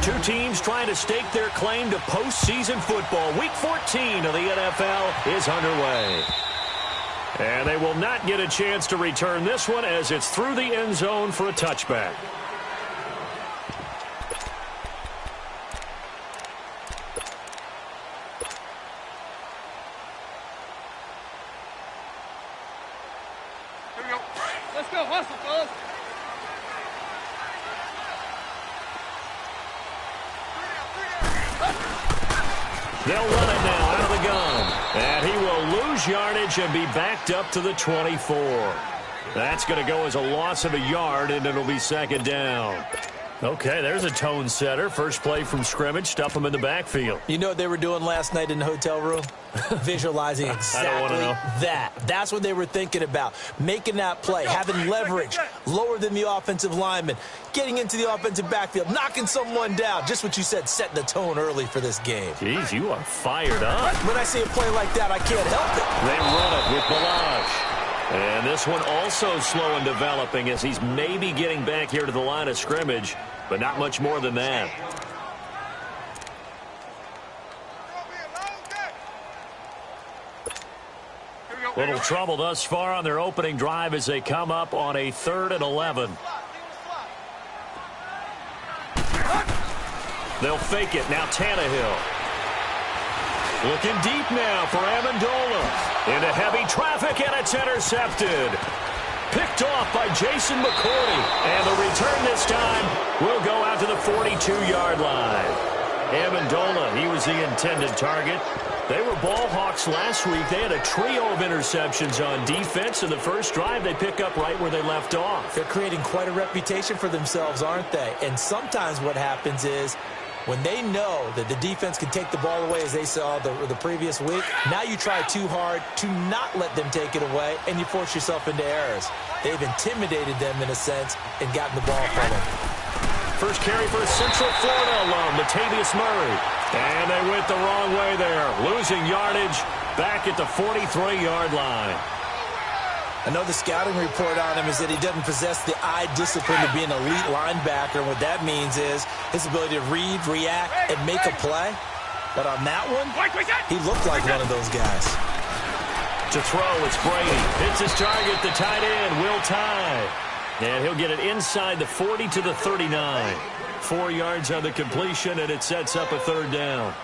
Two teams trying to stake their claim to postseason football. Week 14 of the NFL is underway. And they will not get a chance to return this one as it's through the end zone for a touchback. Here we go. Let's go. Hustle, fellas. They'll run it now out of the gun. And he will lose yardage and be backed up to the 24. That's going to go as a loss of a yard, and it'll be second down. Okay, there's a tone setter. First play from scrimmage. Stuff them in the backfield. You know what they were doing last night in the hotel room? Visualizing exactly that. That's what they were thinking about. Making that play, having leverage, lower than the offensive lineman, getting into the offensive backfield, knocking someone down. Just what you said, setting the tone early for this game. Jeez, you are fired up. When I see a play like that, I can't help it. They run it with Balazs. And this one also slow in developing as he's maybe getting back here to the line of scrimmage, but not much more than that. Little trouble thus far on their opening drive as they come up on a 3rd and 11. They'll fake it. Now Tannehill. Looking deep now for Amendola. Into heavy traffic, and it's intercepted. Picked off by Jason McCourty. And the return this time will go out to the 42-yard line. Amendola, he was the intended target. They were ball hawks last week. They had a trio of interceptions on defense. In the first drive, they pick up right where they left off. They're creating quite a reputation for themselves, aren't they? And sometimes what happens is when they know that the defense can take the ball away, as they saw the previous week, now you try too hard to not let them take it away, and you force yourself into errors. They've intimidated them in a sense and gotten the ball from them. First carry for Central Florida alum, Latavius Murray. And they went the wrong way there, losing yardage back at the 43-yard line. I know the scouting report on him is that he doesn't possess the eye discipline to be an elite linebacker. And what that means is his ability to read, react, and make a play. But on that one, he looked like one of those guys. To throw, it's Brady. Hits his target, the tight end, Will Tye. And he'll get it inside the 40 to the 39. 4 yards on the completion, and it sets up a 3rd down.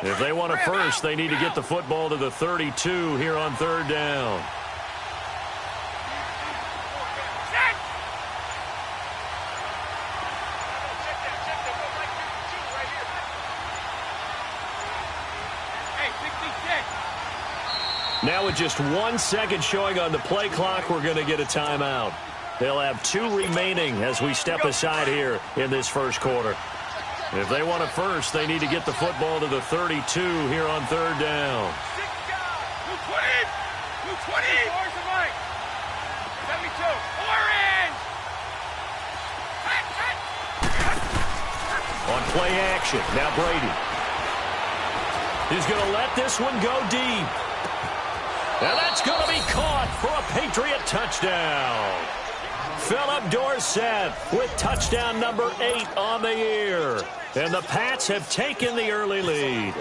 If they want it first, they need to get the football to the 32 here on 3rd down. Now with just 1 second showing on the play clock, we're going to get a timeout. They'll have 2 remaining as we step aside here in this first quarter. If they want it first, they need to get the football to the 32 here on 3rd down. 220! 72! Orange! On play action, now Brady. He's going to let this one go deep. And that's going to be caught for a Patriot touchdown. Philip Dorsett with touchdown number 8 on the year. And the Pats have taken the early lead.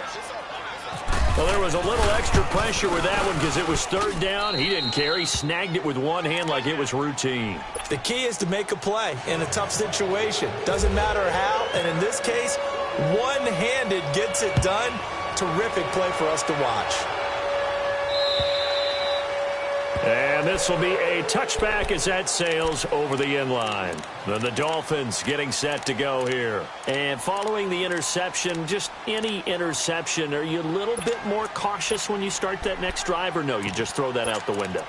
Well, there was a little extra pressure with that one because it was 3rd down. He didn't care. He snagged it with one hand like it was routine. The key is to make a play in a tough situation. Doesn't matter how. And in this case, one-handed gets it done. Terrific play for us to watch. And this will be a touchback as that sails over the end line. Then the Dolphins getting set to go here. And following the interception, just any interception, are you a little bit more cautious when you start that next drive, or no, you just throw that out the window?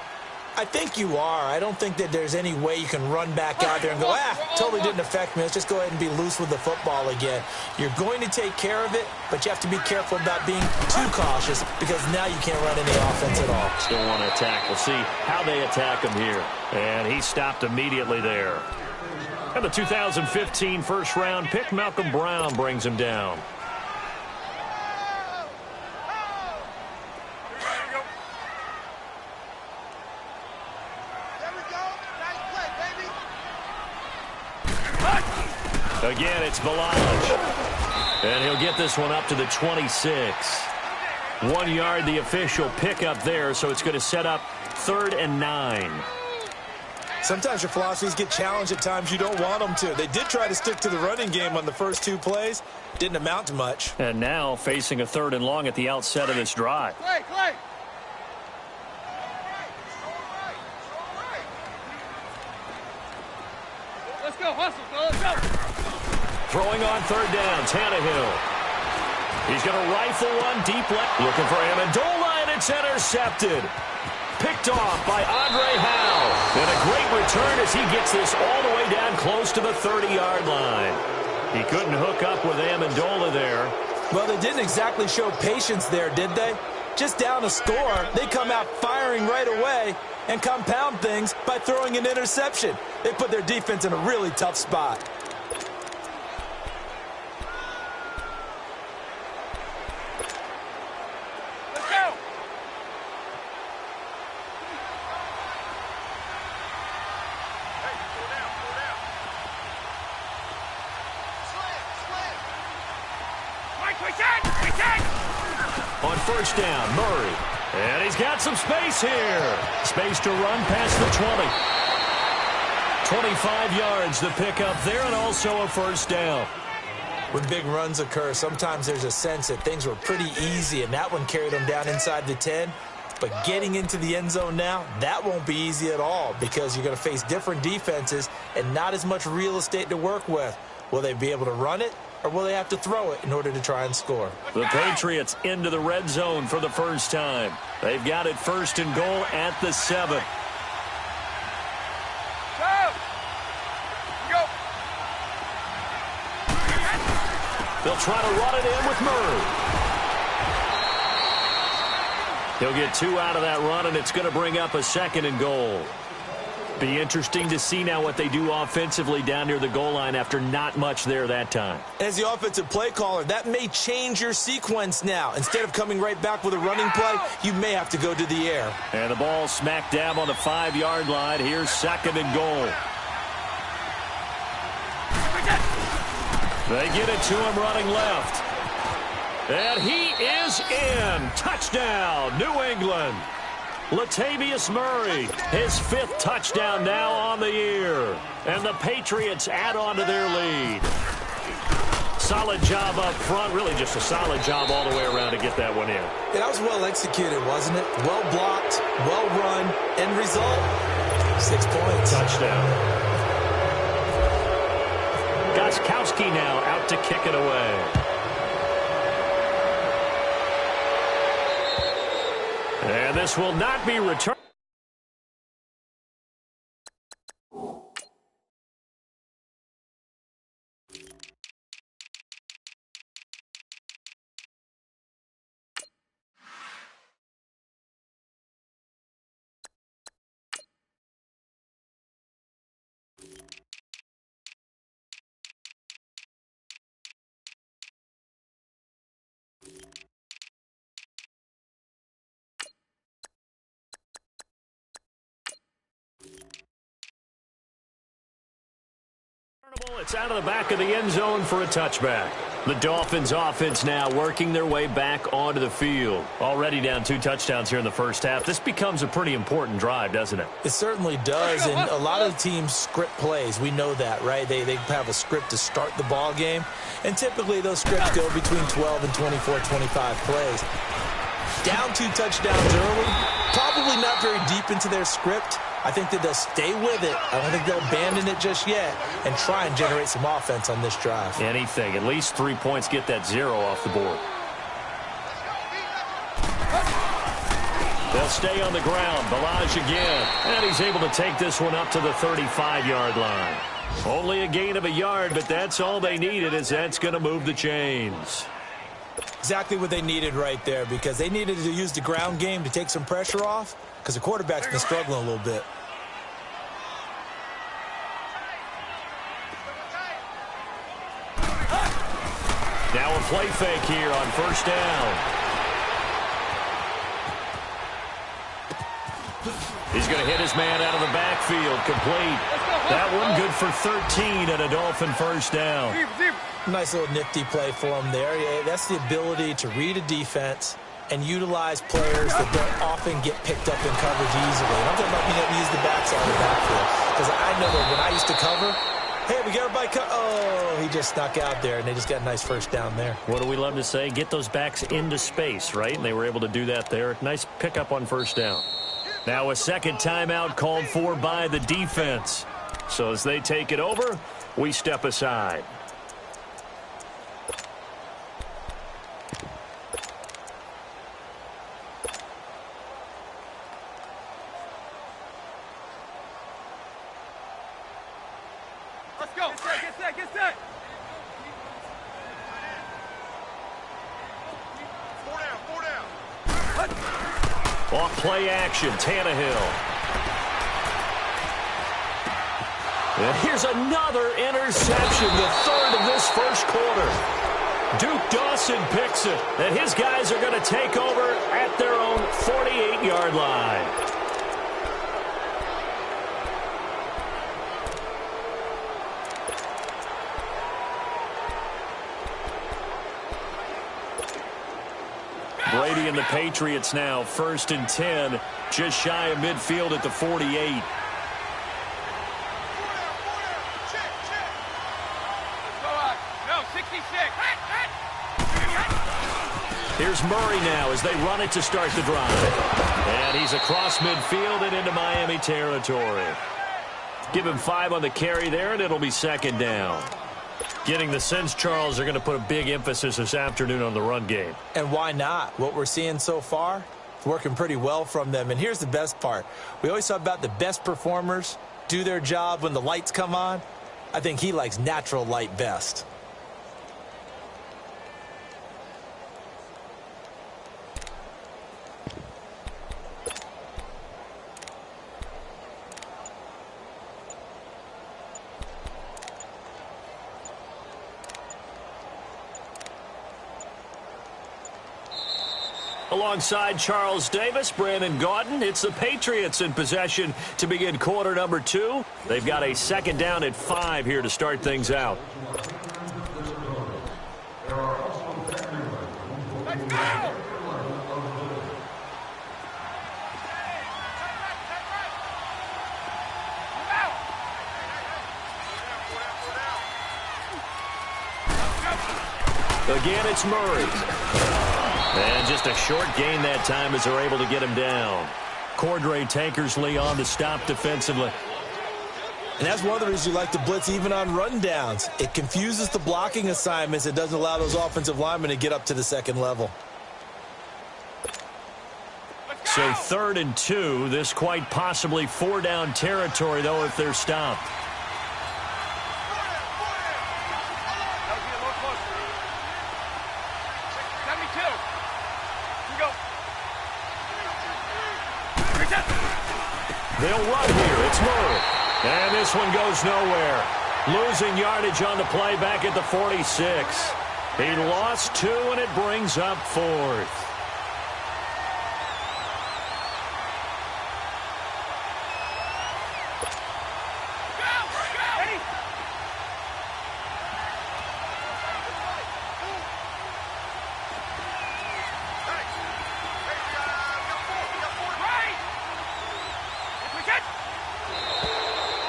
I think you are. I don't think that there's any way you can run back out there and go, totally didn't affect me. Let's just go ahead and be loose with the football again. You're going to take care of it, but you have to be careful about being too cautious because now you can't run any offense at all. Still want to attack. We'll see how they attack him here. And he stopped immediately there. And the 2015 first-round pick, Malcolm Brown, brings him down. Again, it's Balaj. And he'll get this one up to the 26. 1 yard, the official pickup there, so it's going to set up 3rd and 9. Sometimes your philosophies get challenged at times you don't want them to. They did try to stick to the running game on the first 2 plays. Didn't amount to much. And now facing a 3rd and long at the outset of this drive. Clay. Let's go, hustle, let's go. Throwing on 3rd down, Tannehill. He's going to rifle one deep left. Looking for Amendola, and it's intercepted. Picked off by Andre Howe. And a great return as he gets this all the way down close to the 30-yard line. He couldn't hook up with Amendola there. Well, they didn't exactly show patience there, did they? Just down a score, they come out firing right away and compound things by throwing an interception. They put their defense in a really tough spot. Let's go. Hey, slow down. Slam. Mike, we take. On 1st down, Murray. And he's got some space here. Space to run past the 20. 25 yards the pickup there, and also a 1st down. When big runs occur, sometimes there's a sense that things were pretty easy, and that one carried them down inside the 10. But getting into the end zone now, that won't be easy at all because you're going to face different defenses and not as much real estate to work with. Will they be able to run it, or will they have to throw it in order to try and score? The Patriots into the red zone for the first time. They've got it 1st and goal at the 7. They'll try to run it in with Murray. He'll get 2 out of that run, and it's going to bring up a 2nd and goal. Be interesting to see now what they do offensively down near the goal line after not much there that time. As the offensive play caller, that may change your sequence now. Instead of coming right back with a running play, you may have to go to the air. And the ball smack dab on the 5-yard line. Here's 2nd and goal. They get it to him running left. And he is in. Touchdown, New England. Latavius Murray, his 5th touchdown now on the year. And the Patriots add on to their lead. Solid job up front. Really just a solid job all the way around to get that one in. Yeah, that was well executed, wasn't it? Well blocked, well run. End result, 6 points. Touchdown. Gostkowski now out to kick it away. And this will not be returned. It's out of the back of the end zone for a touchback. The Dolphins offense now working their way back onto the field. Already down 2 touchdowns here in the first half. This becomes a pretty important drive, doesn't it? It certainly does, and a lot of the teams script plays. We know that, right? They have a script to start the ball game, and typically those scripts go between 12 and 24, 25 plays. Down 2 touchdowns early, probably not very deep into their script. I think that they'll stay with it. I don't think they'll abandon it just yet and try and generate some offense on this drive. Anything. At least 3 points, get that 0 off the board. They'll stay on the ground. Balaj again. And he's able to take this one up to the 35-yard line. Only a gain of a yard, but that's all they needed, as that's going to move the chains. Exactly what they needed right there, because they needed to use the ground game to take some pressure off, because the quarterback's been struggling a little bit. play fake here on first down. He's going to hit his man out of the backfield. Complete. That one good for 13 and a Dolphin first down. Nice little nifty play for him there. Yeah, that's the ability to read a defense and utilize players that don't often get picked up in coverage easily. And I'm talking about being able to use the backside of the backfield. Because I know that when I used to cover, hey, we got everybody oh, he just snuck out there, and they just got a nice first down there. What do we love to say? Get those backs into space, right? And they were able to do that there. Nice pickup on first down. Now a second timeout called for by the defense. So as they take it over, we step aside. Let's go. Get set, get set. Four down. Off play action, Tannehill. And here's another interception, the third of this first quarter. Duke Dawson picks it, and his guys are going to take over at their own 48-yard line. Brady and the Patriots now, 1st and 10, just shy of midfield at the 48. Here's Murray now as they run it to start the drive. And he's across midfield and into Miami territory. Give him 5 on the carry there, and it'll be second down. Getting the sense, Charles, they're going to put a big emphasis this afternoon on the run game. And why not? What we're seeing so far, it's working pretty well from them. And here's the best part. We always talk about the best performers do their job when the lights come on. I think he likes natural light best. Alongside Charles Davis, Brandon Gaudin, it's the Patriots in possession to begin quarter number 2. They've got a second down at 5 here to start things out. Again, it's Murray. And just a short gain that time as they're able to get him down. Cordray Tankersley on the stop defensively. And that's one of the reasons you like to blitz even on rundowns. It confuses the blocking assignments. It doesn't allow those offensive linemen to get up to the second level. So 3rd and 2. This quite possibly 4-down territory, though, if they're stopped. They'll run here. It's Murray. And this one goes nowhere. Losing yardage on the play back at the 46. He lost 2, and it brings up 4th.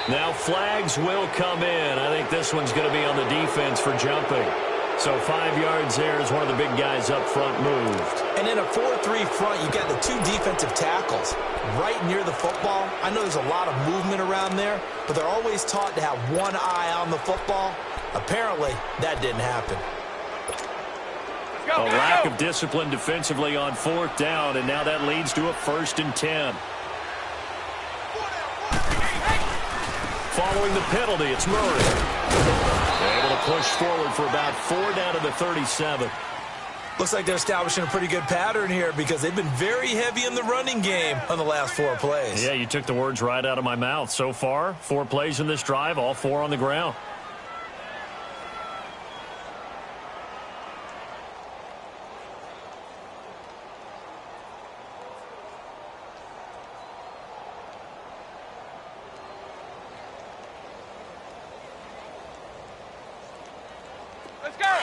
Now flags will come in. I think this one's going to be on the defense for jumping. So 5 yards there as one of the big guys up front moved. And in a 4-3 front, you've got the 2 defensive tackles right near the football. I know there's a lot of movement around there, but they're always taught to have one eye on the football. Apparently, that didn't happen. A lack of discipline defensively on 4th down, and now that leads to a 1st and 10. Following the penalty, it's Murray. Able to push forward for about 4 down to the 37. Looks like they're establishing a pretty good pattern here because they've been very heavy in the running game on the last 4 plays. Yeah, you took the words right out of my mouth. So far, 4 plays in this drive, all 4 on the ground. Let's go.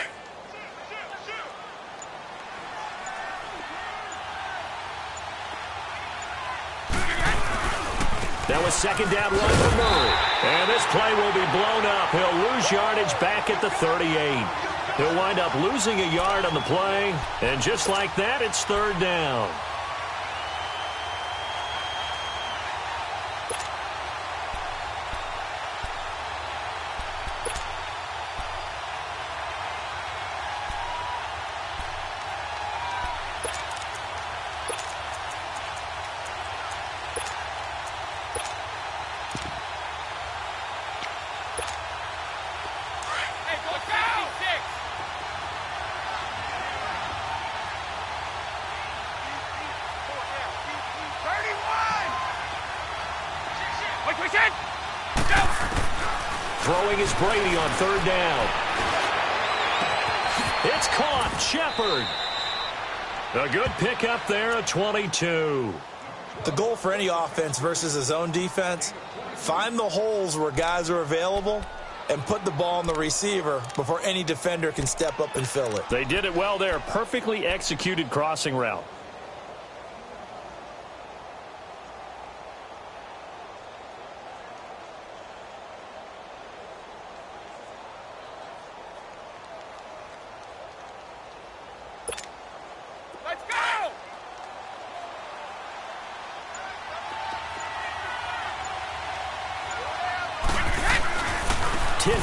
That was second down run for Murray. And this play will be blown up. He'll lose yardage back at the 38. He'll wind up losing a yard on the play. And just like that, it's third down. Throwing is Brady on third down. It's caught. Shepard. A good pickup there at 22. The goal for any offense versus his own defense, find the holes where guys are available and put the ball on the receiver before any defender can step up and fill it. They did it well there. Perfectly executed crossing route.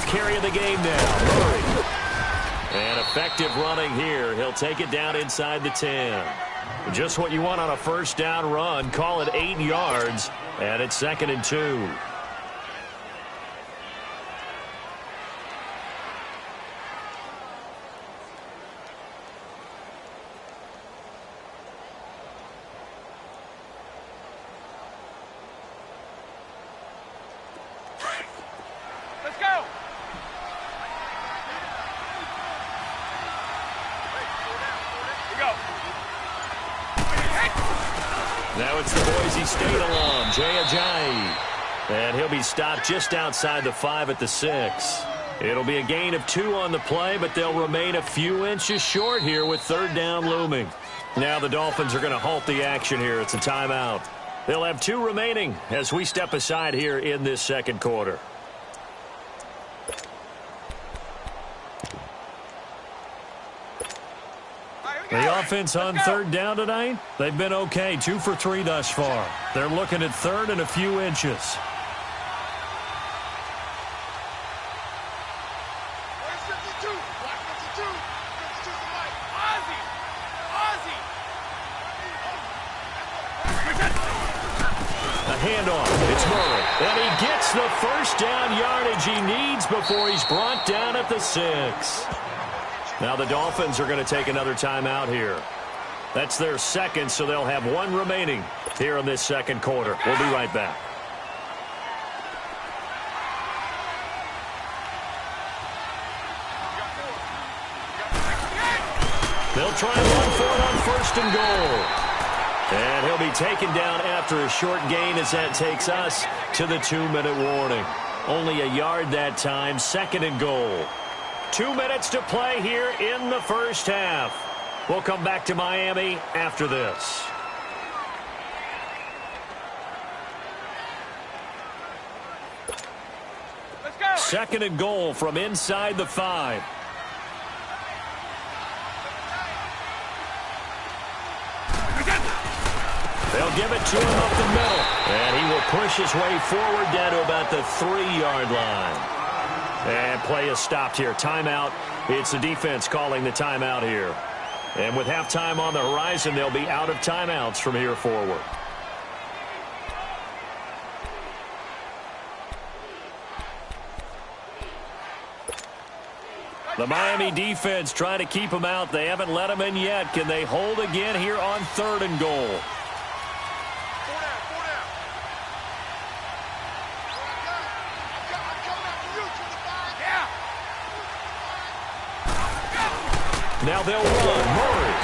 Carry of the game now, Murray. And effective running here. He'll take it down inside the 10. Just what you want on a first down run. Call it 8 yards, and it's 2nd and 2. Now it's the Boise State alum, Jay Ajayi. And he'll be stopped just outside the 5 at the 6. It'll be a gain of 2 on the play, but they'll remain a few inches short here with third down looming. Now the Dolphins are going to halt the action here. It's a timeout. They'll have 2 remaining as we step aside here in this second quarter. The offense on third down tonight, they've been okay. 2 for 3 thus far. They're looking at third and a few inches. A handoff. It's Murray. And he gets the first down yardage he needs before he's brought down at the 6. Now the Dolphins are going to take another timeout here. That's their second, so they'll have 1 remaining here in this second quarter. We'll be right back. They'll try and run for it on first and goal. And he'll be taken down after a short gain as that takes us to the 2-minute warning. Only a yard that time, 2nd and goal. 2 minutes to play here in the first half. We'll come back to Miami after this. Let's go. 2nd and goal from inside the 5. They'll give it to him up the middle. And he will push his way forward down to about the 3-yard line. And play is stopped here. Timeout. It's the defense calling the timeout here. And with halftime on the horizon, they'll be out of timeouts from here forward. The Miami defense trying to keep them out. They haven't let them in yet. Can they hold again here on 3rd and goal? Now they'll run. Murray.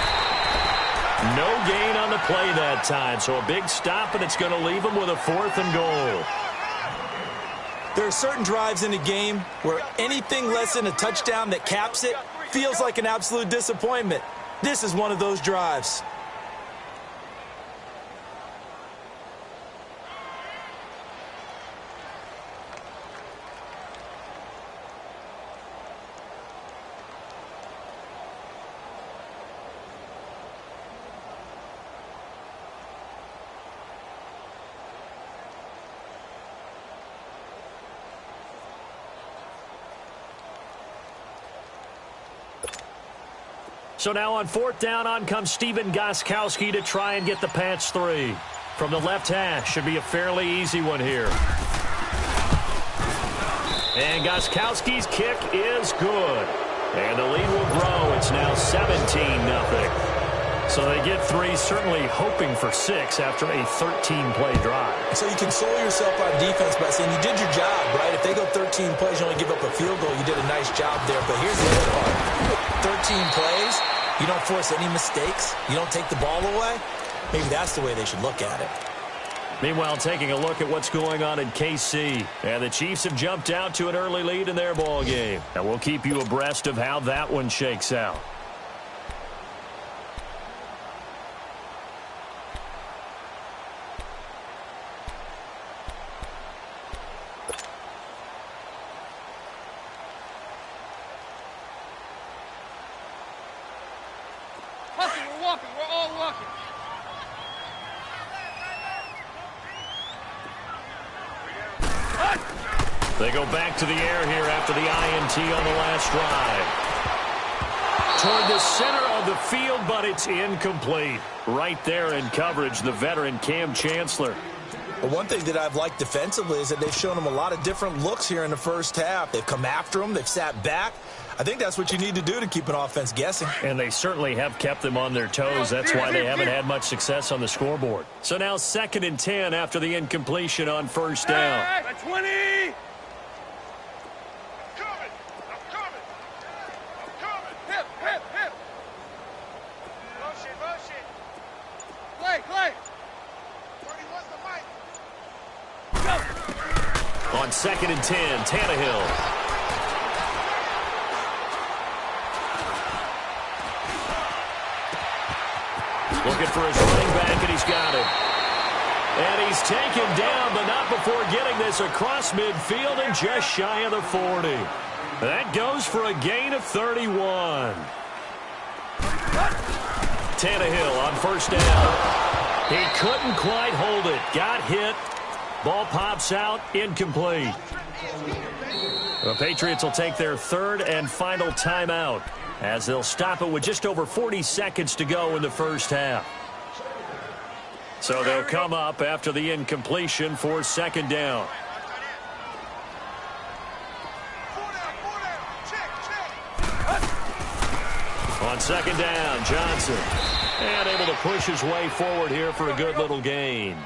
No gain on the play that time, so a big stop, and it's going to leave them with a 4th and goal. There are certain drives in a game where anything less than a touchdown that caps it feels like an absolute disappointment. This is one of those drives. So now on 4th down, on comes Stephen Gostkowski to try and get the Pats 3. From the left hash, should be a fairly easy one here. And Gostkowski's kick is good. And the lead will grow. It's now 17-0. So they get 3, certainly hoping for 6 after a 13-play drive. So you console yourself on defense by saying you did your job, right? If they go 13 plays, you only give up a field goal, you did a nice job there. But here's the other part. 13 plays, you don't force any mistakes, you don't take the ball away. Maybe that's the way they should look at it. Meanwhile, taking a look at what's going on in KC. And the Chiefs have jumped out to an early lead in their ball game. And we'll keep you abreast of how that one shakes out. We're walking. We're all walking. They go back to the air here after the INT on the last drive. Toward the center of the field, but it's incomplete. Right there in coverage, the veteran Cam Chancellor. But one thing that I've liked defensively is that they've shown them a lot of different looks here in the first half. They've come after them. They've sat back. I think that's what you need to do to keep an offense guessing. And they certainly have kept them on their toes. That's why they haven't had much success on the scoreboard. So now 2nd and 10 after the incompletion on 1st down. 20! On 2nd and 10, Tannehill. Looking for his running back, and he's got it. And he's taken down, but not before getting this across midfield and just shy of the 40. That goes for a gain of 31. Tannehill on 1st down. He couldn't quite hold it. Got hit. Ball pops out, incomplete. The Patriots will take their 3rd and final timeout as they'll stop it with just over 40 seconds to go in the first half. So they'll come up after the incompletion for 2nd down. On 2nd down, Johnson. And able to push his way forward here for a good little gain.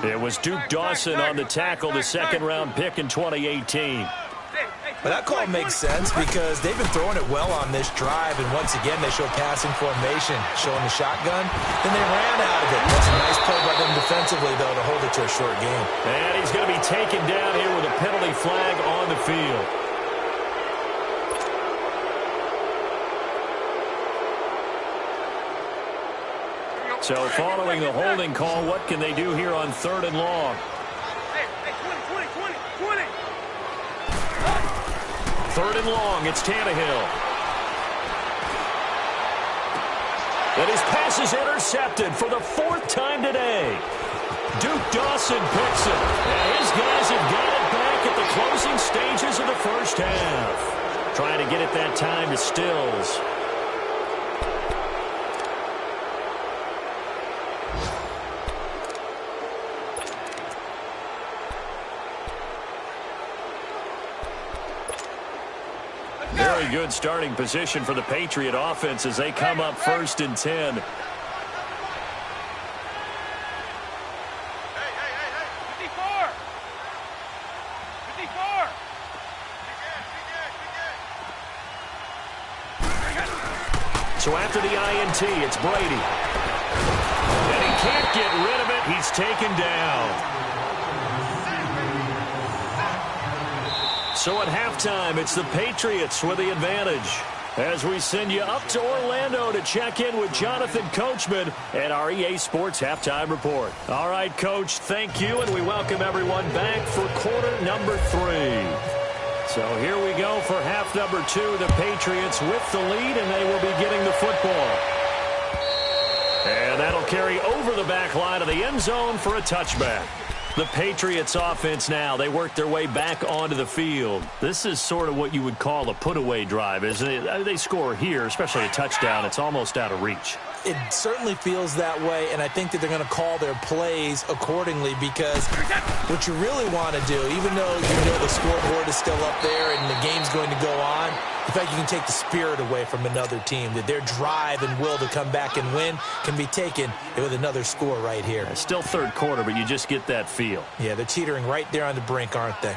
It was Duke Dawson on the tackle, the 2nd-round pick in 2018. But that call makes sense because they've been throwing it well on this drive, and once again they show passing formation, showing the shotgun. Then they ran out of it. That's a nice play by them defensively, though, to hold it to a short game. And he's going to be taken down here with a penalty flag on the field. So following the holding call, what can they do here on 3rd and long? 3rd and long, it's Tannehill. And his pass is intercepted for the 4th time today. Duke Dawson picks it. And his guys have got it back at the closing stages of the first half. Trying to get it that time to Stills. Very good starting position for the Patriot offense as they come up 1st and 10. So after the INT, it's Brady. And he can't get rid of it. He's taken down. So at halftime, it's the Patriots with the advantage. As we send you up to Orlando to check in with Jonathan Coachman at our EA Sports Halftime Report. All right, Coach, thank you, and we welcome everyone back for quarter number 3. So here we go for half number 2. The Patriots with the lead, and they will be getting the football. And that'll carry over the back line of the end zone for a touchback. The Patriots offense now, they work their way back onto the field. This is sort of what you would call a put-away drive, isn't it? They score here, especially a touchdown. It's almost out of reach. It certainly feels that way, and I think that they're going to call their plays accordingly because what you really want to do, even though you know the scoreboard is still up there and the game's going to go on, the fact you can take the spirit away from another team, that their drive and will to come back and win can be taken with another score right here. It's still third quarter, but you just get that feel. Yeah, they're teetering right there on the brink, aren't they?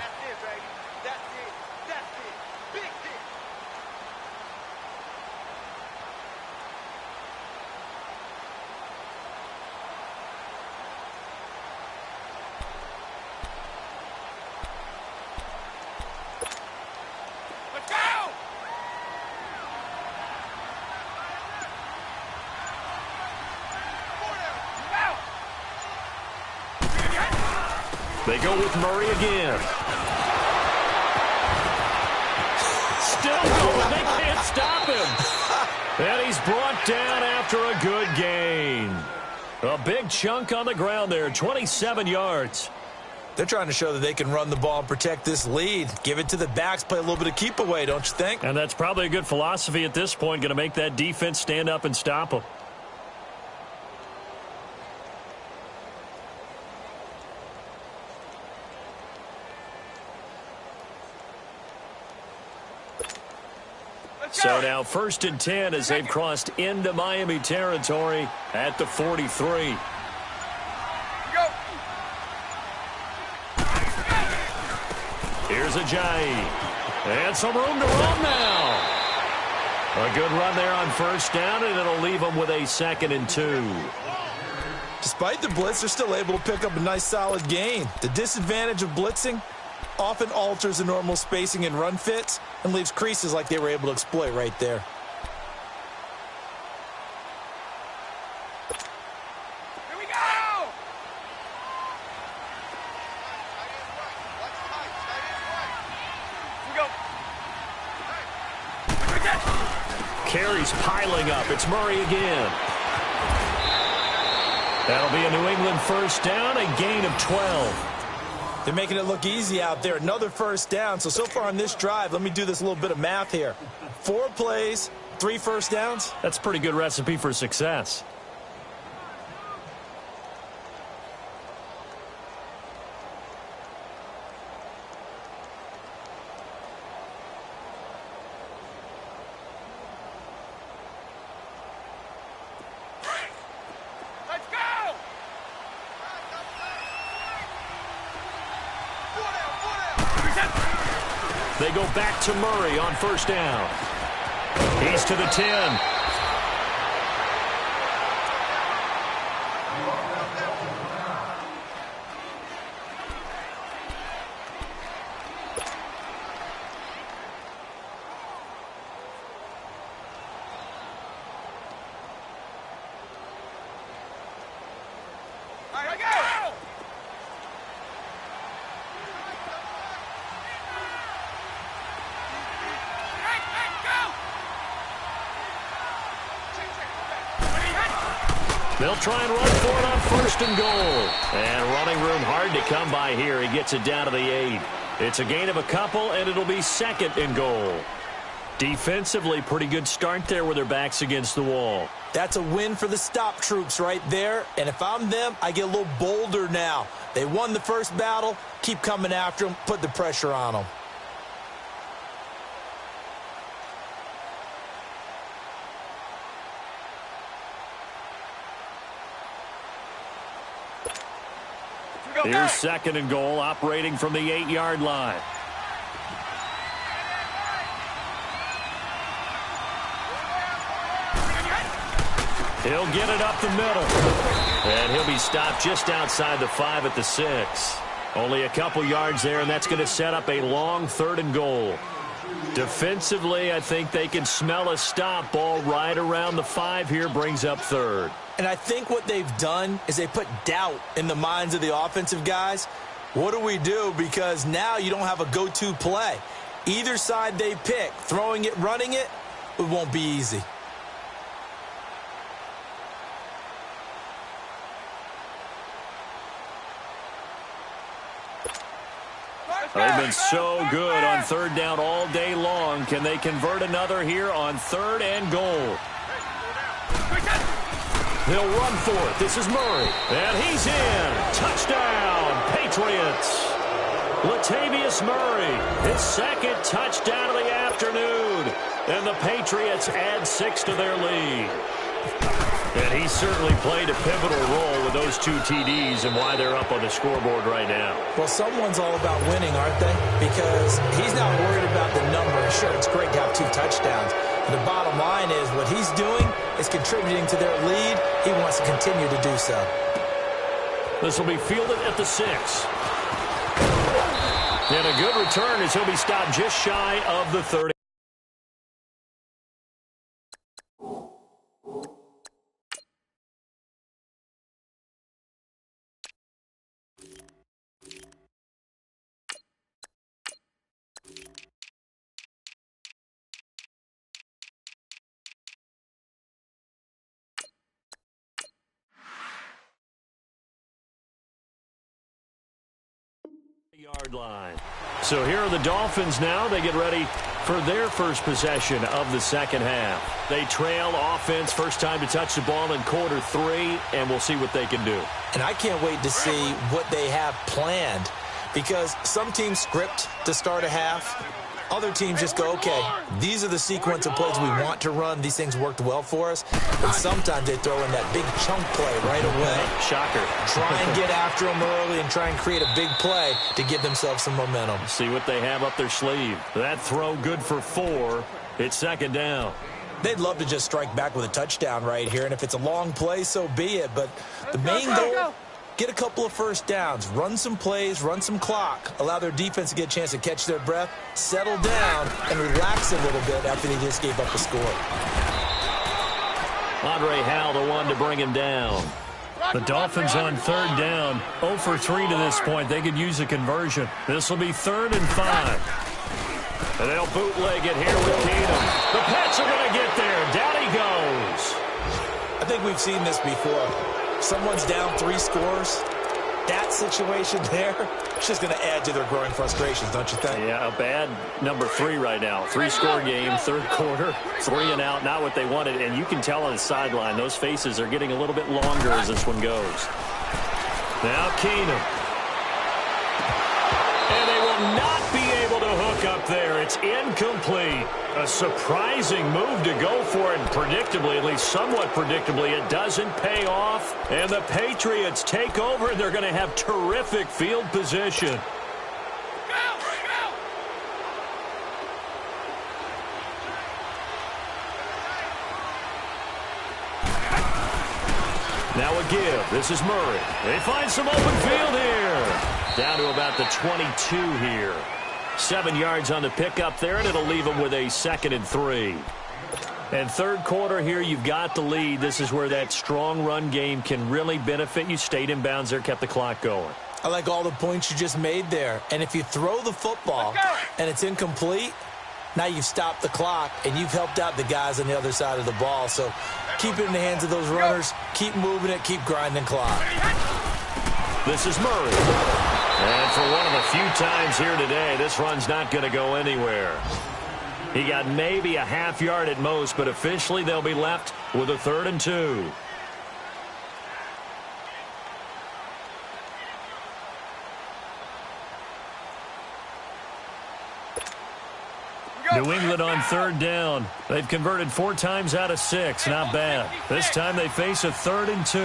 They go with Murray again. Still going. They can't stop him. And he's brought down after a good gain. A big chunk on the ground there, 27 yards. They're trying to show that they can run the ball and protect this lead. Give it to the backs, play a little bit of keep away, don't you think? And that's probably a good philosophy at this point, going to make that defense stand up and stop them. So now 1st and 10 as they've crossed into Miami territory at the 43. Here's Ajayi. And some room to run now. A good run there on 1st down, and it'll leave them with a 2nd and 2. Despite the blitz, they're still able to pick up a nice solid gain. The disadvantage of blitzing often alters the normal spacing and run fits and leaves creases like they were able to exploit right there. Here we go! Here we go. Carries piling up. It's Murray again. That'll be a New England 1st down, a gain of 12. They're making it look easy out there. Another 1st down. So far on this drive, let me do this little bit of math here. 4 plays, 3 1st downs. That's a pretty good recipe for success. They go back to Murray on 1st down. He's to the 10. They'll try and run for it on 1st and goal. And running room hard to come by here. He gets it down to the 8. It's a gain of a couple, and it'll be 2nd and goal. Defensively, pretty good start there with their backs against the wall. That's a win for the stop troops right there. And if I'm them, I get a little bolder now. They won the first battle. Keep coming after them. Put the pressure on them. Here's 2nd and goal, operating from the 8-yard line. He'll get it up the middle. And he'll be stopped just outside the 5 at the 6. Only a couple yards there, and that's going to set up a long 3rd and goal. Defensively, I think they can smell a stop. Ball right around the 5 here, brings up 3rd. And I think what they've done is they put doubt in the minds of the offensive guys. What do we do? Because now you don't have a go-to play. Either side they pick, throwing it, running it, it won't be easy. They've been so good on 3rd down all day long. Can they convert another here on 3rd and goal? He'll run for it. This is Murray. And he's in. Touchdown, Patriots. Latavius Murray, his 2nd touchdown of the afternoon. And the Patriots add 6 to their lead. And he certainly played a pivotal role with those 2 TDs and why they're up on the scoreboard right now. Well, someone's all about winning, aren't they? Because he's not worried about the number. Sure, it's great to have 2 touchdowns. But the bottom line is what he's doing is contributing to their lead. He wants to continue to do so. This will be fielded at the 6. And a good return as he'll be stopped just shy of the 30. Yard line. So here are the Dolphins now. They get ready for their first possession of the 2nd half. They trail offense, first time to touch the ball in quarter 3, and we'll see what they can do. And I can't wait to see what they have planned, because some teams script to start a half. Other teams just go, okay, these are the sequence of plays we want to run. These things worked well for us. And sometimes they throw in that big chunk play right away. Shocker. Try and get after them early and try and create a big play to give themselves some momentum. See what they have up their sleeve. That throw good for 4. It's 2nd down. They'd love to just strike back with a touchdown right here. And if it's a long play, so be it. But the main goal, get a couple of first downs, run some plays, run some clock, allow their defense to get a chance to catch their breath, settle down, and relax a little bit after they just gave up a score. Andre Howell, the one to bring him down. The Dolphins on 3rd down, 0 for 3 to this point. They could use a conversion. This will be 3rd and 5. And they'll bootleg it here with Keenum. The Pats are going to get there. Down he goes. I think we've seen this before. Someone's down 3 scores. That situation there, it's just going to add to their growing frustrations, don't you think? Yeah, a bad number 3 right now. 3-score game, 3rd quarter, 3 and out, not what they wanted. And you can tell on the sideline, those faces are getting a little bit longer as this one goes. Now Keenum. And they will not be able to hook up there. It's incomplete. A surprising move to go for it. Predictably, at least somewhat predictably, it doesn't pay off. And the Patriots take over, and they're going to have terrific field position. Now a give. This is Murray. They find some open field here. Down to about the 22 here. 7 yards on the pickup there, and it'll leave them with a 2nd and 3. And 3rd quarter here, you've got the lead. This is where that strong run game can really benefit you. Stayed in bounds there, kept the clock going. I like all the points you just made there. And if you throw the football and it's incomplete, now you've stopped the clock and you've helped out the guys on the other side of the ball. So keep it in the hands of those runners. Keep moving it. Keep grinding clock. This is Murray. And for one of the few times here today, this run's not going to go anywhere. He got maybe a half yard at most, but officially they'll be left with a 3rd and 2. New England on 3rd down. They've converted 4 times out of 6. Not bad. This time they face a 3rd and 2.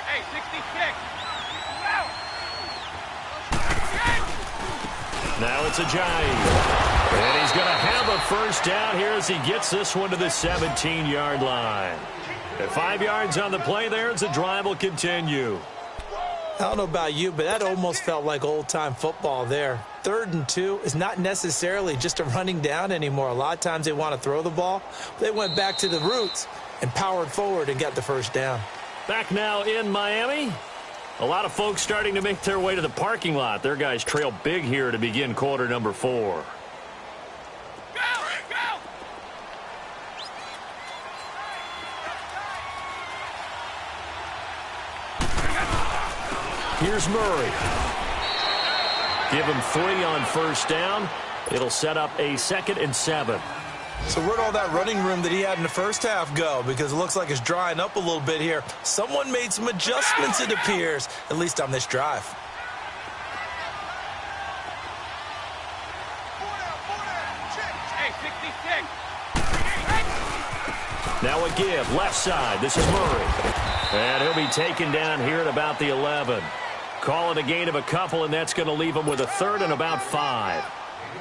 Hey, 66. Now it's Ajayi. And he's going to have a first down here as he gets this one to the 17-yard line. At 5 yards on the play there as the drive will continue. I don't know about you, but that almost felt like old-time football there. 3rd and 2 is not necessarily just a running down anymore. A lot of times they want to throw the ball. They went back to the roots and powered forward and got the first down. Back now in Miami. A lot of folks starting to make their way to the parking lot. Their guys trail big here to begin quarter number 4. Here's Murray. Give him 3 on first down. It'll set up a 2nd and 7. So where'd all that running room that he had in the first half go? Because it looks like it's drying up a little bit here. Someone made some adjustments, it appears, at least on this drive. Now a give, left side. This is Murray. And he'll be taken down here at about the 11. Call it a gain of a couple, and that's going to leave him with a 3rd and about 5.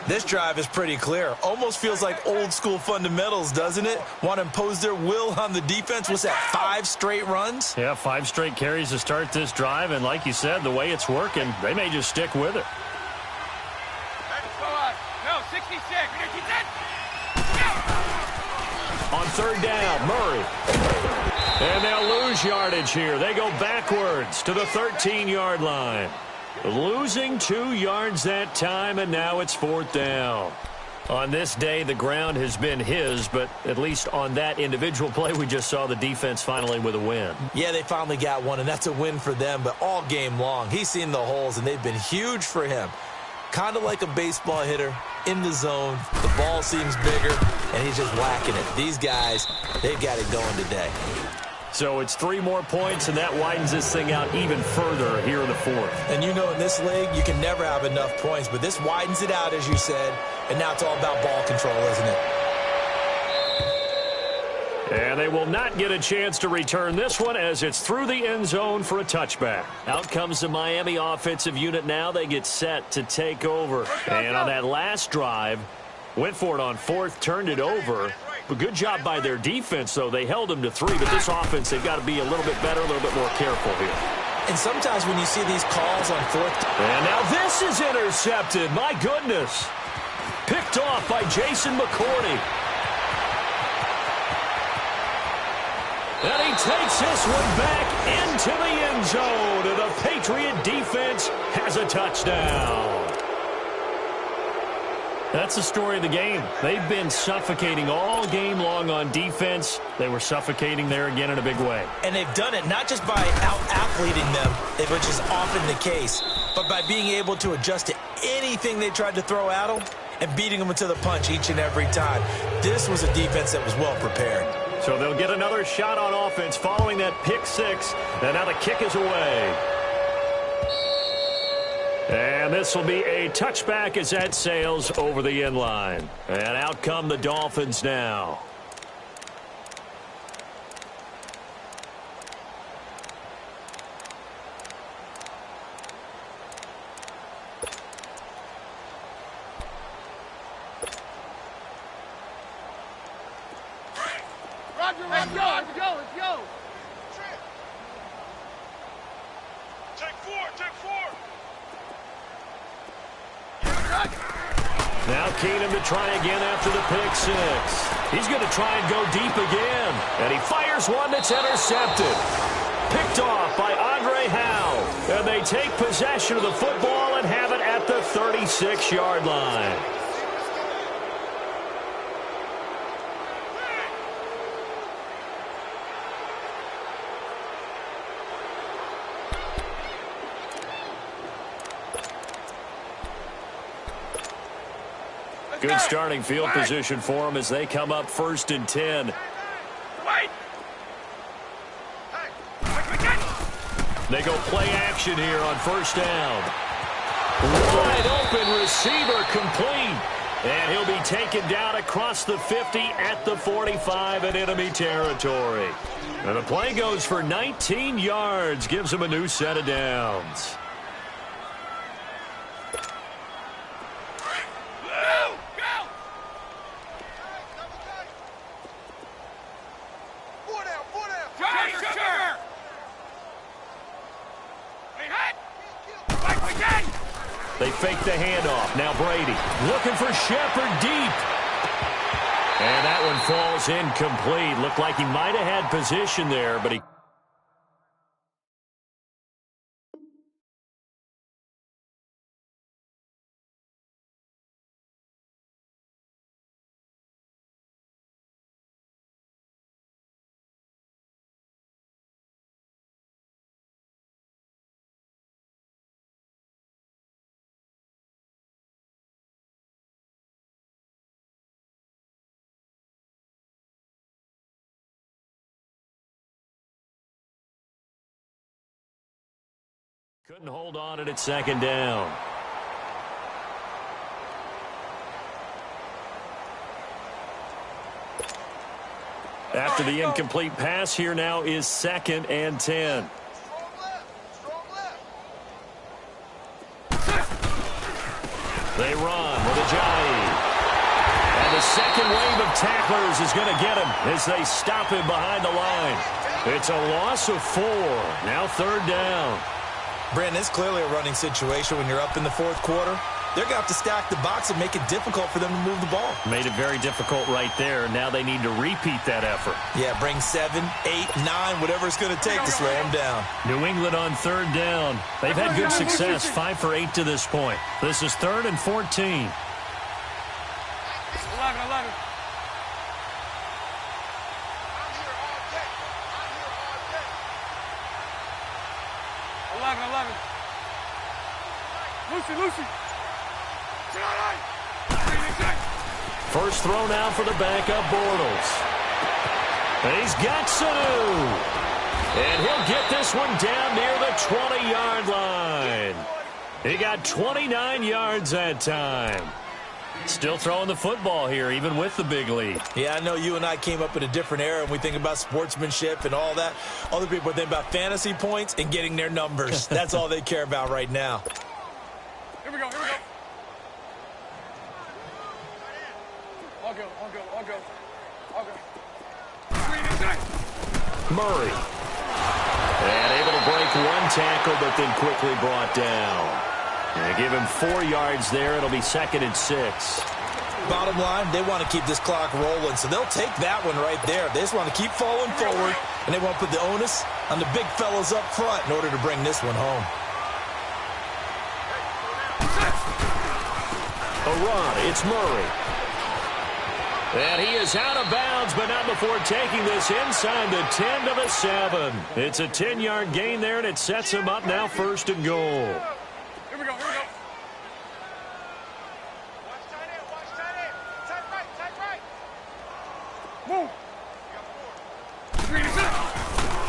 This drive is pretty clear. Almost feels like old-school fundamentals, doesn't it? Want to impose their will on the defense. What's that, 5 straight runs? Yeah, 5 straight carries to start this drive, and like you said, the way it's working, they may just stick with it. No, 66. On 3rd down, Murray. And they'll lose yardage here. They go backwards to the 13-yard line. Losing 2 yards that time, and now it's 4th down. On this day, the ground has been his, but at least on that individual play, we just saw the defense finally with a win. Yeah, they finally got one, and that's a win for them, but all game long, he's seen the holes, and they've been huge for him. Kind of like a baseball hitter in the zone. The ball seems bigger, and he's just whacking it. These guys, they've got it going today. So it's 3 more points, and that widens this thing out even further here in the 4th. And you know in this league, you can never have enough points, but this widens it out, as you said, and now it's all about ball control, isn't it? And they will not get a chance to return this one as it's through the end zone for a touchback. Out comes the Miami offensive unit now. They get set to take over. And on that last drive, went for it on 4th, turned it over. But good job by their defense, though. They held them to 3, but this offense, they've got to be a little bit better, a little bit more careful here. And sometimes when you see these calls on 4th. And now this is intercepted. My goodness. Picked off by Jason McCourty. And he takes this one back into the end zone. And the Patriot defense has a touchdown. That's the story of the game. They've been suffocating all game long on defense. They were suffocating there again in a big way. And they've done it not just by out-athleting them, which is often the case, but by being able to adjust to anything they tried to throw at them and beating them to the punch each and every time. This was a defense that was well prepared. So they'll get another shot on offense following that pick 6. And now the kick is away. And this will be a touchback as that sails over the end line. And out come the Dolphins now. Roger, let's go. Take 4. Now Keenum to try again after the pick 6. He's going to try and go deep again. And he fires one that's intercepted. Picked off by Andre Howe. And they take possession of the football and have it at the 36-yard line. Good starting field position for them as they come up 1st and 10. They go play action here on 1st down. Wide open receiver complete. And he'll be taken down across the 50 at the 45 in enemy territory. And the play goes for 19 yards. Gives him a new set of downs. They fake the handoff. Now Brady looking for Shepard deep. And that one falls incomplete. Looked like he might have had position there, but he... Couldn't hold on at second down. After the incomplete pass, here now is 2nd and 10. They run with Ajayi. And the second wave of tacklers is going to get him as they stop him behind the line. It's a loss of 4. Now 3rd down. Brandon, it's clearly a running situation when you're up in the 4th quarter. They're going to have to stack the box and make it difficult for them to move the ball. Made it very difficult right there. Now they need to repeat that effort. Yeah, bring 7, 8, 9, whatever it's going to take to slow them down. New England on 3rd down. They've had good success, 5 for 8 to this point. This is 3rd and 14. 11. 11. Lucy. First throw now for the backup Bortles. He's got Sanu. And he'll get this one down near the 20-yard line. He got 29 yards that time. Still throwing the football here, even with the big lead. Yeah, I know you and I came up in a different era, and we think about sportsmanship and all that. Other people think about fantasy points and getting their numbers. That's all they care about right now. Here we go. I'll go. Murray. And able to break one tackle, but then quickly brought down. They give him 4 yards there. It'll be 2nd and 6. Bottom line, they want to keep this clock rolling, so they'll take that one right there. They just want to keep falling forward, and they want to put the onus on the big fellas up front in order to bring this one home. A run. It's Murray. And he is out of bounds, but not before taking this inside the 10 to the 7. It's a 10-yard gain there, and it sets him up now 1st and goal. Here we go. Watch tight end. Tight right. Move.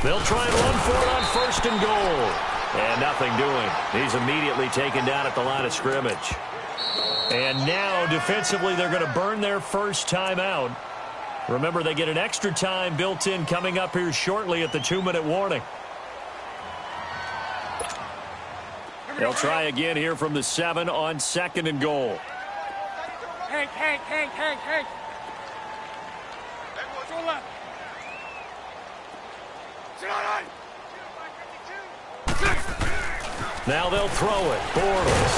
They'll try and run for it on 1st and goal. And nothing doing. He's immediately taken down at the line of scrimmage. And now, defensively, they're going to burn their first timeout. Remember, they get an extra time built in coming up here shortly at the 2-minute warning. They'll try again here from the 7 on 2nd and goal. Hank. To the left. Now they'll throw it. Bortles.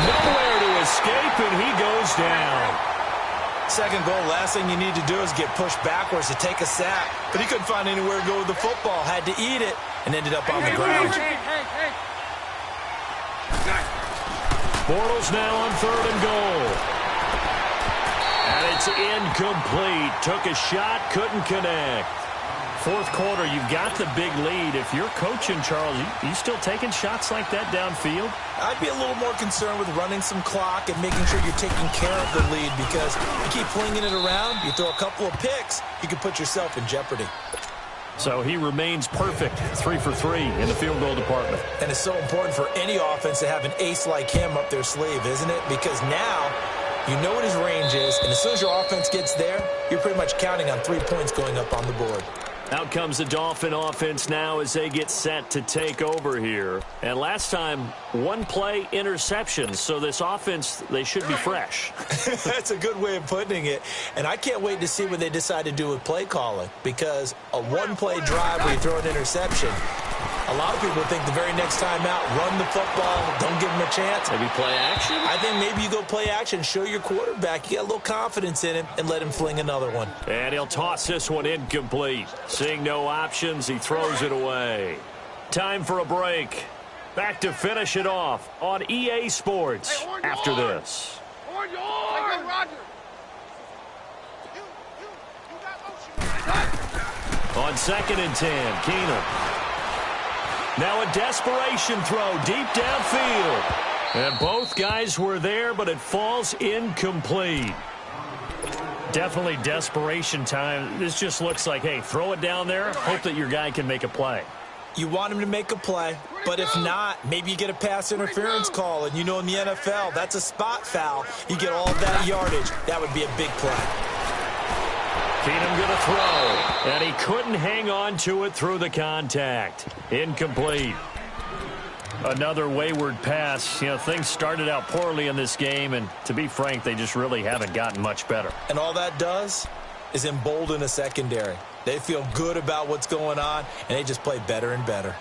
Nowhere to escape, and he goes down. 2nd goal, last thing you need to do is get pushed backwards to take a sack. But he couldn't find anywhere to go with the football. Had to eat it and ended up on the ground. Bortles now on 3rd and goal. And it's incomplete. Took a shot, couldn't connect. 4th quarter, you've got the big lead. If you're coaching, Charles, you still taking shots like that downfield? I'd be a little more concerned with running some clock and making sure you're taking care of the lead, because you keep flinging it around, you throw a couple of picks, you can put yourself in jeopardy. So he remains perfect, 3 for 3 in the field goal department. And it's so important for any offense to have an ace like him up their sleeve, isn't it? Because now you know what his range is, and as soon as your offense gets there, you're pretty much counting on 3 points going up on the board. Out comes the Dolphin offense now as they get set to take over here. And last time, 1 play interception. So this offense, they should be fresh. That's a good way of putting it. And I can't wait to see what they decide to do with play calling. Because a 1-play drive where you throw an interception, a A lot of people think the very next time out, run the football, don't give him a chance. Maybe play action? I think maybe you go play action, show your quarterback you got a little confidence in him, and let him fling another one. And he'll toss this one incomplete. Seeing no options, he throws it away. Time for a break. Back to finish it off on EA Sports after this. On your arm! Hey, Roger! On 2nd and 10, Keenum. Now a desperation throw deep downfield. And both guys were there, but it falls incomplete. Definitely desperation time. This just looks like, hey, throw it down there, hope that your guy can make a play. You want him to make a play, but if not, maybe you get a pass interference call, and you know in the NFL, that's a spot foul. You get all of that yardage. That would be a big play. Keenum going to throw, and he couldn't hang on to it through the contact. Incomplete. Another wayward pass. You know, things started out poorly in this game, and to be frank, they just really haven't gotten much better. And all that does is embolden a secondary. They feel good about what's going on, and they just play better and better.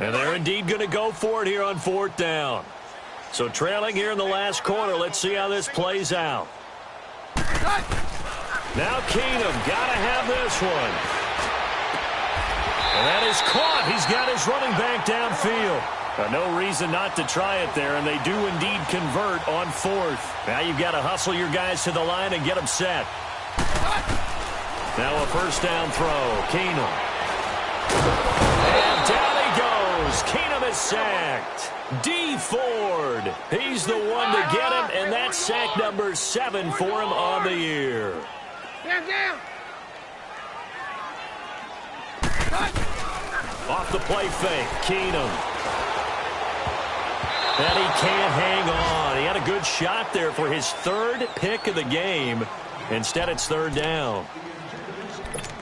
And they're indeed going to go for it here on 4th down. So trailing here in the last quarter, let's see how this plays out. Now Keenum got to have this one. And that is caught. He's got his running back downfield. No reason not to try it there, and they do indeed convert on 4th. Now you've got to hustle your guys to the line and get them set. Now a 1st down throw. Keenum. And down he goes. Keenum is sacked. D. Ford. He's the one to get him, and that's sack number 7 for him on the year. Down. Off the play fake, Keenum. And he can't hang on. He had a good shot there for his 3rd pick of the game. Instead, it's 3rd down.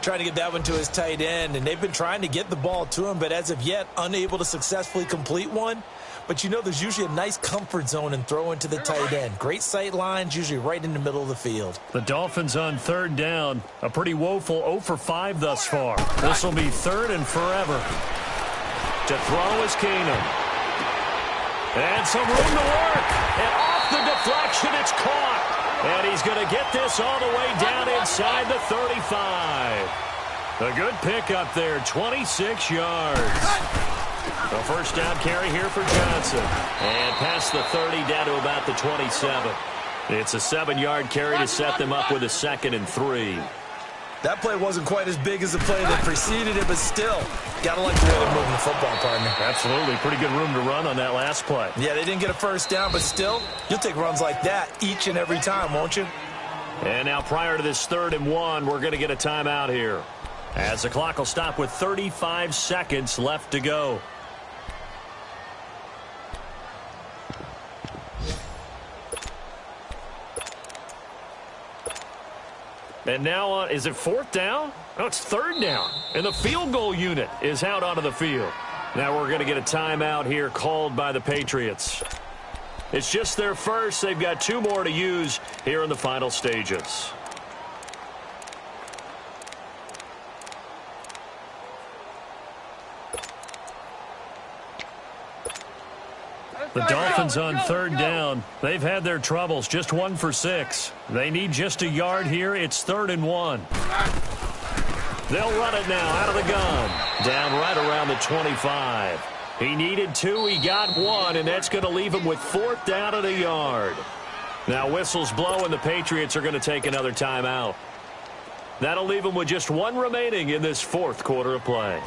Trying to get that one to his tight end, and they've been trying to get the ball to him, but as of yet, unable to successfully complete one. But you know, there's usually a nice comfort zone and throw into the tight end. Great sight lines, usually right in the middle of the field. The Dolphins on 3rd down. A pretty woeful 0 for 5 thus far. This will be 3rd and forever. To throw is Keenum. And some room to work. And off the deflection, it's caught. And he's going to get this all the way down inside the 35. A good pickup there, 26 yards. A 1st down carry here for Johnson. And past the 30 down to about the 27. It's a 7-yard carry to set them up with a 2nd and 3. That play wasn't quite as big as the play that preceded it, but still, got to like the way they're moving the football, partner. Absolutely. Pretty good room to run on that last play. Yeah, they didn't get a 1st down, but still, you'll take runs like that each and every time, won't you? And now prior to this 3rd and 1, we're going to get a timeout here, as the clock will stop with 35 seconds left to go. And now, is it 4th down? No, it's 3rd down. And the field goal unit is out onto the field. Now we're going to get a timeout here called by the Patriots. It's just their first. They've got 2 more to use here in the final stages. The Dolphins on 3rd down. They've had their troubles. Just 1 for 6. They need just a yard here. It's 3rd and 1. They'll run it now out of the gun. Down right around the 25. He needed 2. He got 1, and that's going to leave him with 4th down at a yard. Now whistles blow, and the Patriots are going to take another timeout. That'll leave him with just 1 remaining in this 4th quarter of play.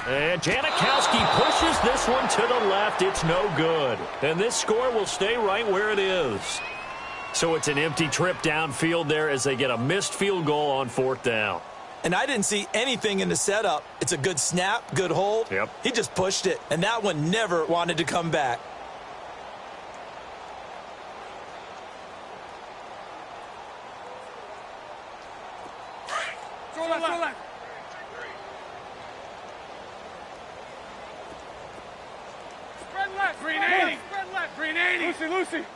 And Janikowski pushes this one to the left. It's no good. And this score will stay right where it is. So it's an empty trip downfield there as they get a missed field goal on 4th down. And I didn't see anything in the setup. It's a good snap, good hold. Yep. He just pushed it, and that one never wanted to come back. Go left. Spread left. 380. Spread left. 380. Lucy. Let's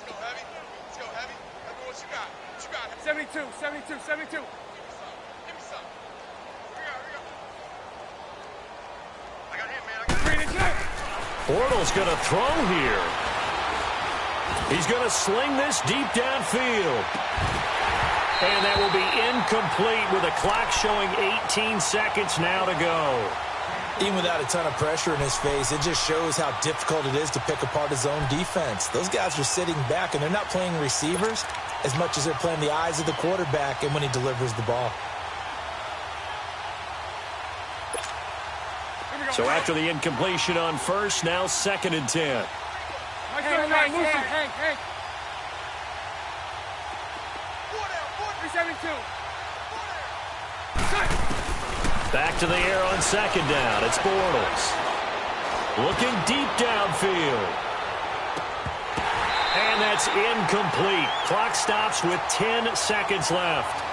go heavy. What you got? What you got? 72, 72, 72. Give me some. Here we go. I got him, man. I got him. 3 to 2. Bortles going to throw here. He's going to sling this deep downfield. And that will be incomplete with a clock showing 18 seconds now to go. Even without a ton of pressure in his face, it just shows how difficult it is to pick apart his own defense. Those guys are sitting back, and they're not playing receivers as much as they're playing the eyes of the quarterback and when he delivers the ball. So after the incompletion on first, now 2nd and 10. Hey. 372. Back to the air on 2nd down. It's Bortles. Looking deep downfield. And that's incomplete. Clock stops with 10 seconds left.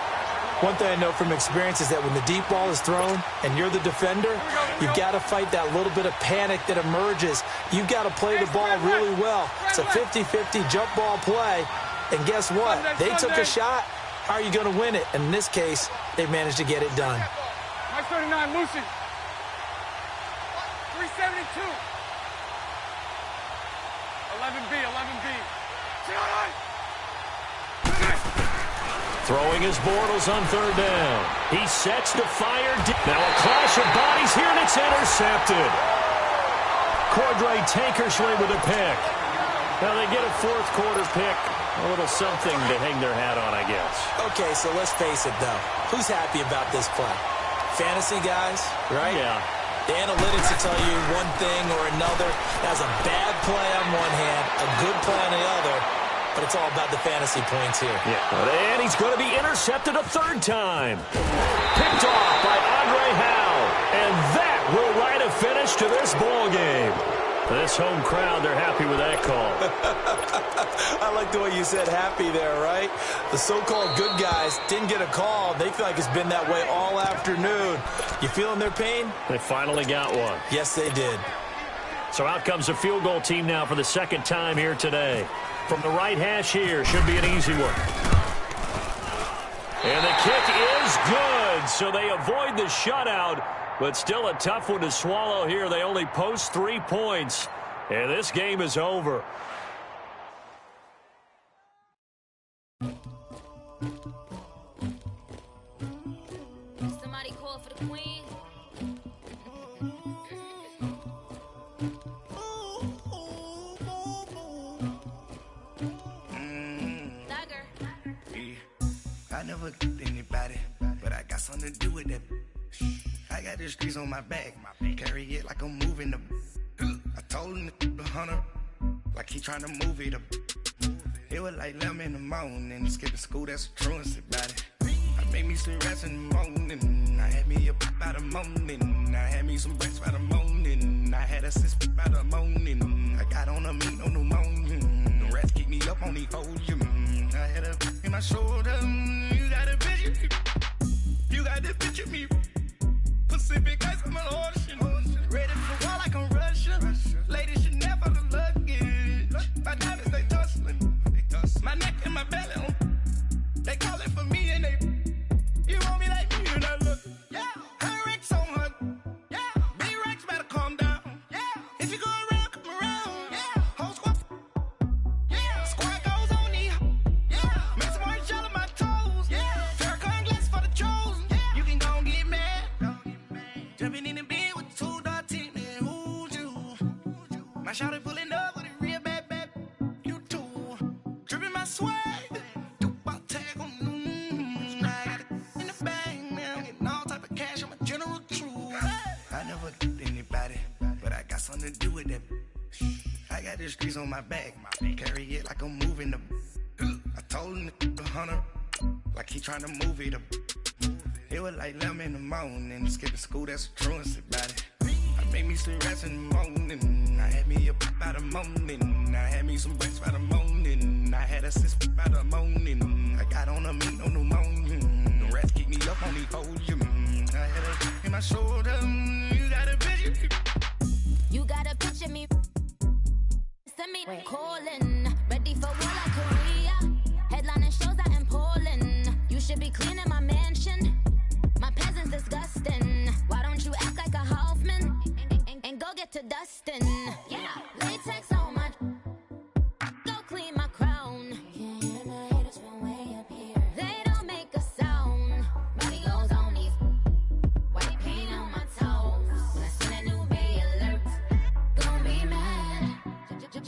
One thing I know from experience is that when the deep ball is thrown and you're the defender, you've got to fight that little bit of panic that emerges. You've got to play the ball really well. It's a 50-50 jump ball play. And guess what? They took a shot. How are you going to win it? And in this case, they managed to get it done. Mike 39, Lucy. 372. 11B. Throwing his Bortles on 3rd down. He sets to fire. Now a clash of bodies here, and it's intercepted. Cordray Tankersley with a pick. Now they get a 4th quarter pick. A little something to hang their hat on, I guess. Okay, so let's face it, though. Who's happy about this play? Fantasy guys, right? Yeah. The analytics will tell you one thing or another. That's a bad play on one hand, a good play on the other, but it's all about the fantasy points here. Yeah. And he's going to be intercepted a 3rd time. Picked off by Andre Howe. And that will write a finish to this ball game. This home crowd, they're happy with that call. I like the way you said happy there, right? The so-called good guys didn't get a call. They feel like it's been that way all afternoon. You feeling their pain? They finally got one. Yes, they did. So out comes the field goal team now for the 2nd time here today. From the right hash here, should be an easy one. And the kick is good, so they avoid the shutout. But still a tough one to swallow here. They only post 3 points. And this game is over. Somebody call for the queen. I never killed anybody, but I got something to do with that. I got the streets on my back, carry it like I'm moving the. I told him to 100, like he trying to move it up. It was like 11 in the morning, skipping school, that's a truancy about it. I made me some rest in the morning, I had me a pop by the morning, I had me some breakfast by the morning, I had a six by the morning, I got on a meat on the morning, the rats keep me up on the volume, I had a in my shoulder, you got a picture, you got the picture me. Pacific ice, I'm an ocean. Ready for war like I'm Russian. Ladies should never the luggage. My diamonds, they tussling. My neck and my belly. They call it for me and they. You want me like me and I look. Yeah. Her Rex on her. Yeah. B-Rex better calm down. Yeah. If you go around, come around. Yeah. Whole squad. Yeah. Squad goes on me. Yeah. Make some orange gel on my toes. Yeah. Farrakhan glass for the chosen. Yeah. You can go and get mad. Jumping in the bed with 2 dark teeth, man, who's you? My shawty pulling up with a real bad, you too. Dripping my swag, do my tag on, I got it in the bag, man, I'm getting all type of cash, I'm a general true. I never killed anybody, but I got something to do with that. I got the streets on my back, carry it like I'm moving the. I told him to 100, like he trying to move it up. It was like 11 in the morning, skipping school, that's a truancy about it. I made me some rest in the morning, I had me a pop by the morning, I had me some breakfast by the morning, I had a six by the morning, I got on a meat on the morning, the rats keep me up on the volume, I had a in my shoulder, you got a picture. You got a picture me. Send me calling, ready for war like Korea. Headlining shows dustin'. Yeah, latex on my. Go clean my crown. Can't hear my haters from way up here. They don't make a sound. Body goes on these. White paint on my toes. When I see that new bay alert, gon' be mad.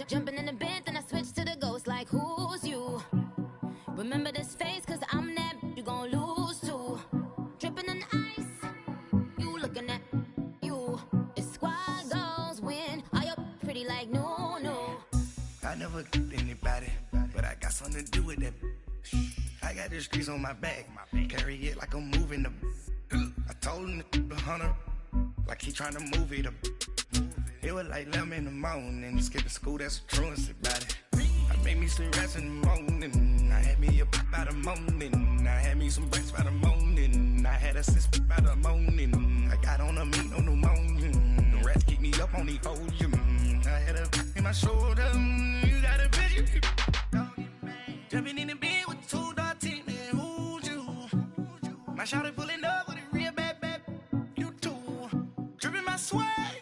Jumping in the bed, then I switch to the ghost like who's you? Remember this face, cause I'm that you gon' lose too. Dripping in ice, you looking at you. It's squad goals win. Are you pretty like no, no? I never anybody, but I got something to do with that. I got the streets on my back, carry it like I'm moving the. I told him to 100, like he trying to move it up. It was like 11 in the morning, skipping school, that's the truancy about it. I made me some rest in the morning, I had me up by the morning, I had me some breaks by the morning, I had a six by the morning, I got on a meat on the morning, the rats keep me up on the podium, I had a in my shoulder, you got a bitch, jumping in the bed with two dark teeth, man, who's you? My shawty pulling up with a real bad, you too, dripping my swag.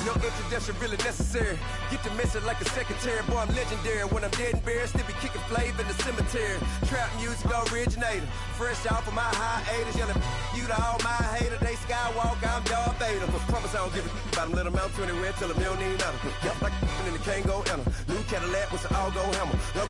No introduction really necessary. Get the message like a secretary. Boy, I'm legendary. When I'm dead and buried, still be kicking flavor in the cemetery. Trap music originator. Fresh off of my hiatus. Yelling you to all my haters. They skywalk, I'm Darth Vader. But promise I don't give a about them. Let them out 20 red till them don't need nothing. Yup, like and they can't go enter. New Cadillac with some all-go hammer. Love